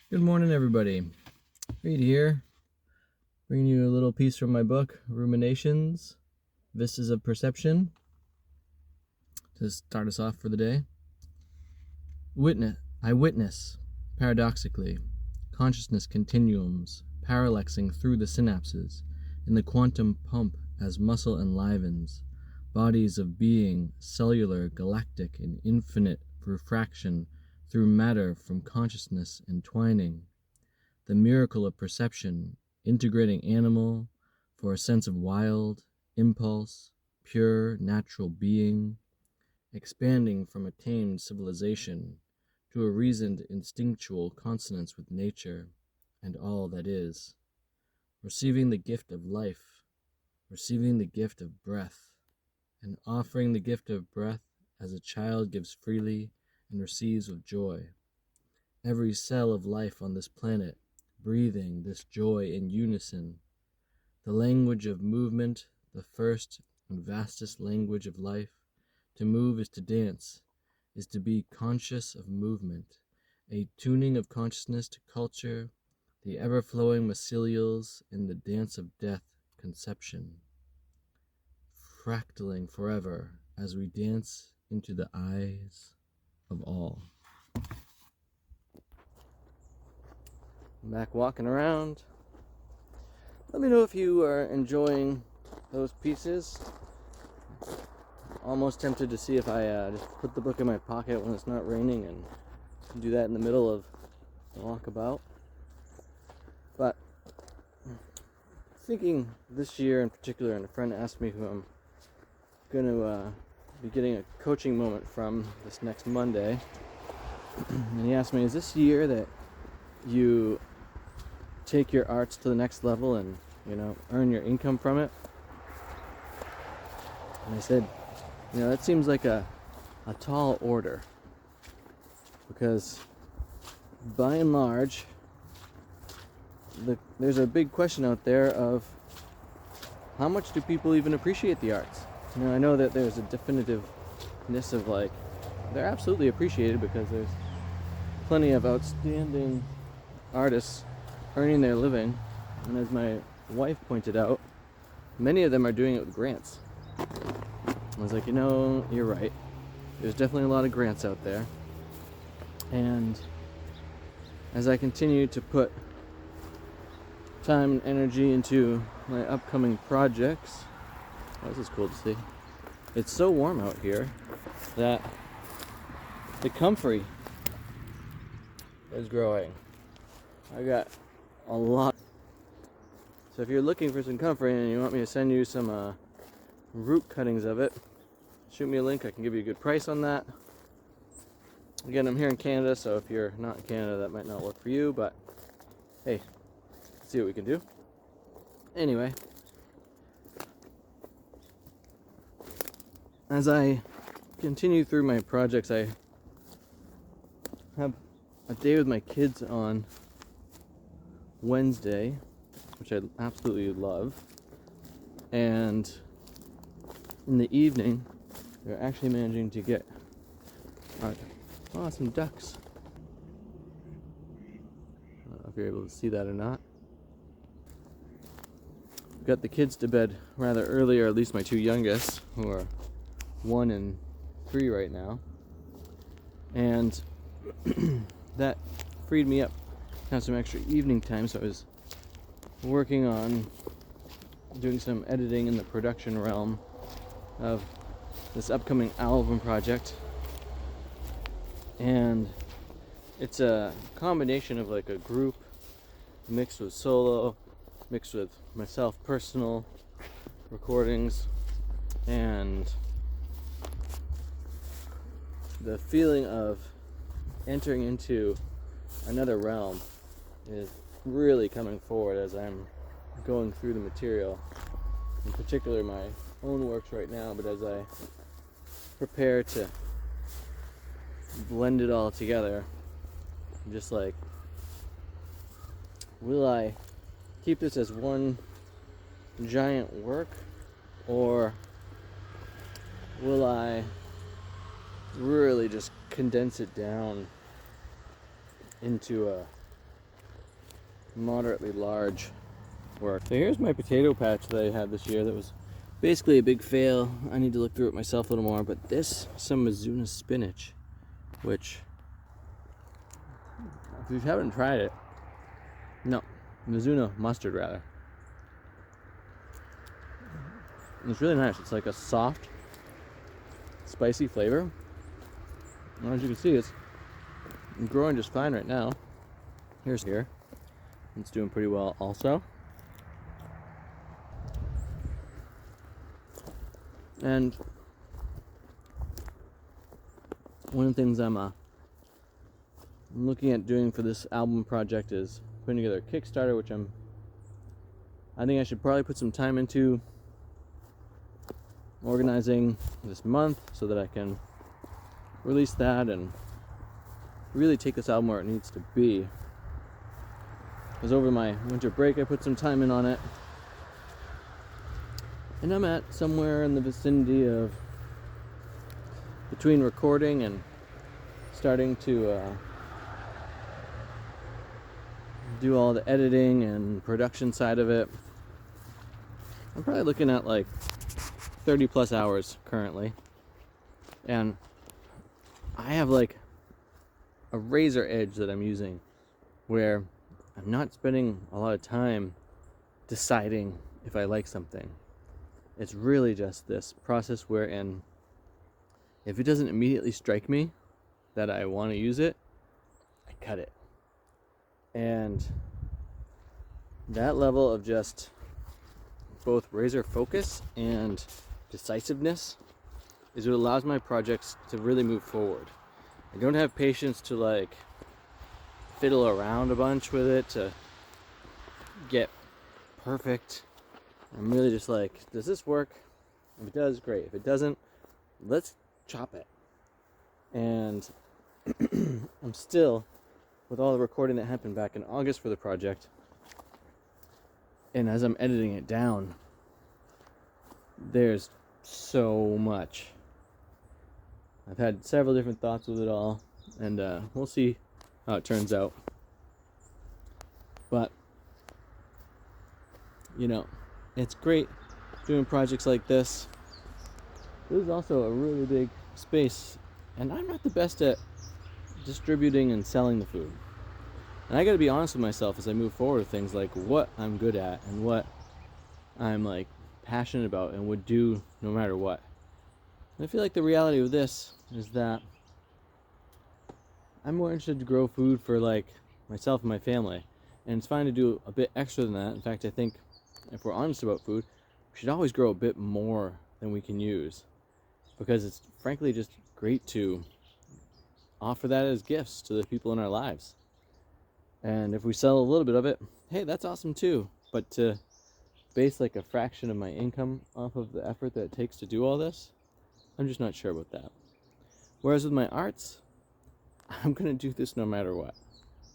Good morning, everybody. Reed here, bringing you a little piece from my book, Ruminations, Vistas of Perception, to start us off for the day. I witness, paradoxically, consciousness continuums parallaxing through the synapses in the quantum pump as muscle enlivens, bodies of being, cellular, galactic, and infinite refraction through matter from consciousness entwining. The miracle of perception, integrating animal for a sense of wild, impulse, pure, natural being, expanding from a tamed civilization to a reasoned instinctual consonance with nature and all that is, receiving the gift of life, receiving the gift of breath, and offering the gift of breath as a child gives freely and receives with joy. Every cell of life on this planet breathing this joy in unison. The language of movement, the first and vastest language of life. To move is to dance, is to be conscious of movement, a tuning of consciousness to culture, the ever-flowing mycelials in the dance of death, conception. Fractaling forever as we dance into the eyes of all. I'm back walking around. Let me know if you are enjoying those pieces. Almost tempted to see if I just put the book in my pocket when it's not raining and do that in the middle of the walkabout. But thinking this year in particular, and a friend asked me who I'm going to be getting a coaching moment from this next Monday. And he asked me, is this year that you take your arts to the next level and, earn your income from it? And I said, that seems like a tall order, because by and large, there's a big question out there of how much do people even appreciate the arts? I know that there's a definitiveness of they're absolutely appreciated because there's plenty of outstanding artists earning their living, and as my wife pointed out, many of them are doing it with grants. I was like, you're right. There's definitely a lot of grants out there. And as I continue to put time and energy into my upcoming projects, this is cool to see. It's so warm out here that the comfrey is growing. I got a lot. So if you're looking for some comfrey and you want me to send you some root cuttings of it, shoot me a link. I can give you a good price on that. Again, I'm here in Canada, so if you're not in Canada, that might not work for you, but hey, let's see what we can do. Anyway, as I continue through my projects, I have a day with my kids on Wednesday, which I absolutely love, and in the evening they're actually managing to get some ducks. I don't know if you're able to see that or not. Got the kids to bed rather early, or at least my two youngest, who are 1 and 3 right now, and that freed me up to have some extra evening time. So I was working on doing some editing in the production realm of this upcoming album project, and it's a combination of a group mixed with solo, mixed with myself personal recordings, and the feeling of entering into another realm is really coming forward as I'm going through the material, in particular my own works right now, but as I prepare to blend it all together, I'm just will I keep this as one giant work, or will I really just condense it down into a moderately large work. So here's my potato patch that I had this year that was basically a big fail. I need to look through it myself a little more, but this, some Mizuna spinach, which, if you haven't tried it, no, Mizuna mustard rather. It's really nice. It's like a soft, spicy flavor. And as you can see, it's growing just fine right now. Here. It's doing pretty well also. And one of the things I'm looking at doing for this album project is putting together a Kickstarter, which I think I should probably put some time into organizing this month so that I can release that and really take this album where it needs to be. Because over my winter break I put some time in on it, and I'm at somewhere in the vicinity of between recording and starting to do all the editing and production side of it. I'm probably looking at like 30 plus hours currently, and I have like a razor edge that I'm using where I'm not spending a lot of time deciding if I like something. It's really just this process wherein if it doesn't immediately strike me that I want to use it, I cut it. And that level of just both razor focus and decisiveness is what allows my projects to really move forward. I don't have patience to like fiddle around a bunch with it to get perfect. I'm really just like, does this work? If it does, great. If it doesn't, let's chop it. And I'm still, with all the recording that happened back in August for the project, and as I'm editing it down, there's so much. I've had several different thoughts with it all, and we'll see how it turns out. But, you know, it's great doing projects like this. This is also a really big space, and I'm not the best at distributing and selling the food. And I gotta be honest with myself as I move forward with things like what I'm good at and what I'm like passionate about and would do no matter what. And I feel like the reality of this is that I'm more interested to grow food for like myself and my family, and it's fine to do a bit extra than that. In fact, I think if we're honest about food, we should always grow a bit more than we can use, because it's frankly just great to offer that as gifts to the people in our lives. And if we sell a little bit of it, hey, that's awesome too. But to base like a fraction of my income off of the effort that it takes to do all this, I'm just not sure about that. Whereas with my arts, I'm gonna do this no matter what.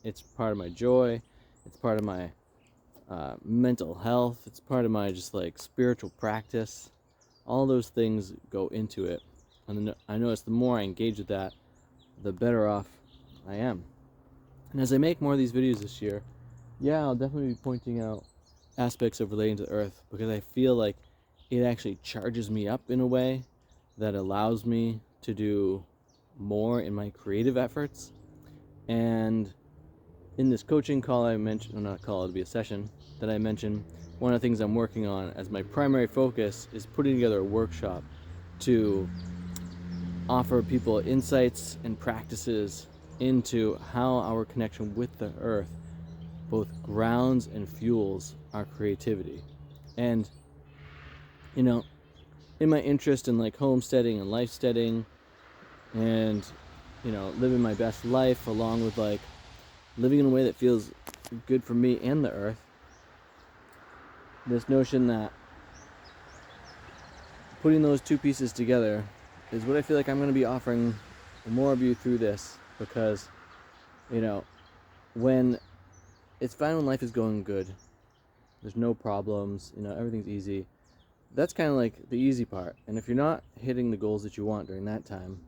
It's part of my joy, it's part of my mental health, it's part of my just like spiritual practice. All those things go into it, and I notice the more I engage with that, the better off I am. And as I make more of these videos this year, yeah, I'll definitely be pointing out aspects of relating to the earth, because I feel like it actually charges me up in a way that allows me to do more in my creative efforts. And in this coaching call I mentioned, or not call, it'll be a session that I mentioned, one of the things I'm working on as my primary focus is putting together a workshop to offer people insights and practices into how our connection with the earth both grounds and fuels our creativity. And, you know, in my interest in like homesteading and lifesteading and, you know, living my best life along with like living in a way that feels good for me and the earth, this notion that putting those two pieces together is what I feel like I'm going to be offering more of you through this. Because, you know, when it's fine, when life is going good, there's no problems, you know, everything's easy, that's kind of like the easy part. And if you're not hitting the goals that you want during that time,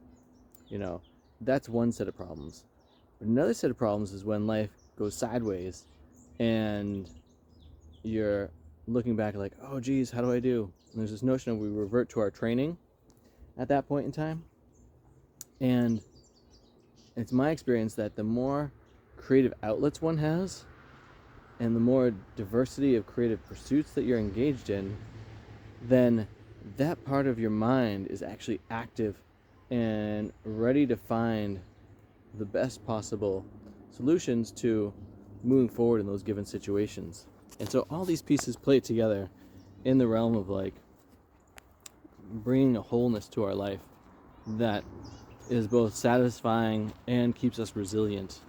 you know, that's one set of problems. But another set of problems is when life goes sideways and you're looking back like, oh geez, how do I do? And there's this notion of we revert to our training at that point in time. And it's my experience that the more creative outlets one has, and the more diversity of creative pursuits that you're engaged in, then that part of your mind is actually active and ready to find the best possible solutions to moving forward in those given situations. And so all these pieces play together in the realm of like bringing a wholeness to our life that is both satisfying and keeps us resilient.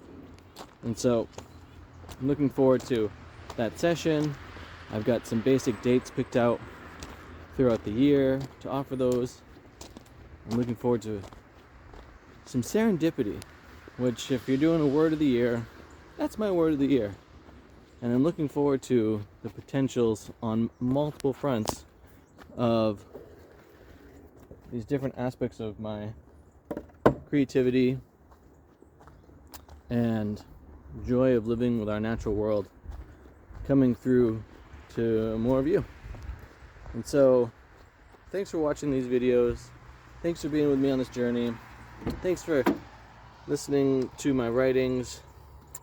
And so I'm looking forward to that session. I've got some basic dates picked out throughout the year to offer those. I'm looking forward to some serendipity, which if you're doing a word of the year, that's my word of the year. And I'm looking forward to the potentials on multiple fronts of these different aspects of my creativity and joy of living with our natural world coming through to more of you. And so thanks for watching these videos. Thanks for being with me on this journey. Thanks for listening to my writings.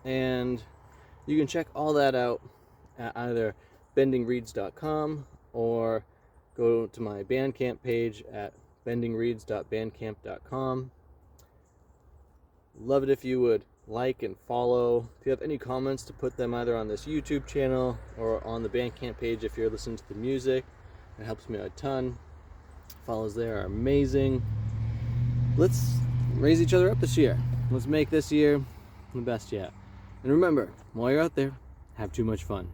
And you can check all that out at either bendingreeds.com or go to my Bandcamp page at bendingreeds.bandcamp.com. Love it if you would like and follow. If you have any comments, to put them either on this YouTube channel or on the Bandcamp page if you're listening to the music. It helps me a ton. Follows there are amazing. Let's raise each other up this year. Let's make this year the best yet. And remember, while you're out there, have too much fun.